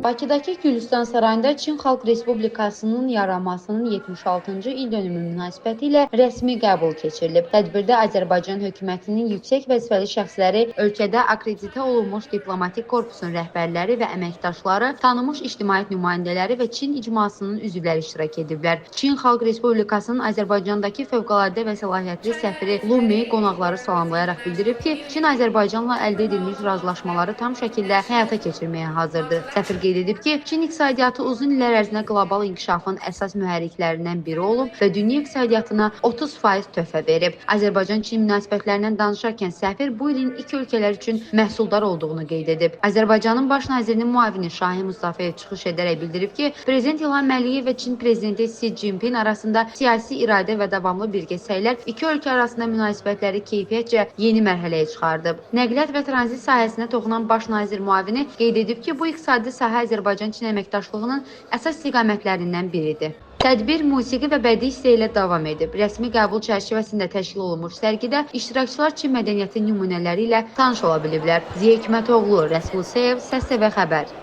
Bakıdakı Gülüstan Sarayında Çin Xalq Respublikasının yaranmasının 76-cı ildönümü münasibətilə rəsmi qəbul keçirilib. Tədbirdə Azərbaycan hökumətinin yüksək vəzifəli şəxsləri, ölkədə akreditə olunmuş diplomatik korpusun rəhbərləri və əməkdaşları, tanınmış ictimaiyyət nümayəndələri və Çin icmasının üzvləri iştirak ediblər. Çin Xalq Respublikasının Azərbaycandakı fövqəladə və səlahiyyətli səfiri Lu Mei qonaqları salamlayaraq bildirib ki, Çin Azərbaycanla əldə edilmiş razılaşmaları tam şəkildə həyata keçirməyə hazırdır. Səfir qeyd edib ki, Çin iqtisadiyyatı uzun illər ərzində qlobal inkişafın əsas mühərriklərindən biri olub və dünya iqtisadiyyatına 30% töhfə verib. Azərbaycan-Çin münasibətlərindən danışarkən səfir bu ilin iki ölkələr üçün məhsuldar olduğunu qeyd edib. Azərbaycanın baş nazirinin müavini Şahin Mustafayev çıxış edərək bildirib ki, Prezident İlham Əliyev və Çin Prezidenti Xi Jinping arasında siyasi iradə və davamlı birgə səylər iki ölkə arasında münasibətləri keyfiyyətcə yeni mərhələyə çıxardıb. Nəqliyyat və tranzit sahəsinə toxunan baş nazir müavini qeyd edib ki, bu iqtisadi sahə Azərbaycan-Çin əməkdaşlığının əsas istiqamətlərindən biridir. Tədbir musiqi və bədii hissə ilə davam edib. Rəsmi qəbul çərçivəsində təşkil olunmuş sərgidə iştirakçılar Çin mədəniyyəti nümunələri ilə tanış ola biliblər. Ziya Hikmətoğlu, Rəsul Seyev, Səs TV Xəbər.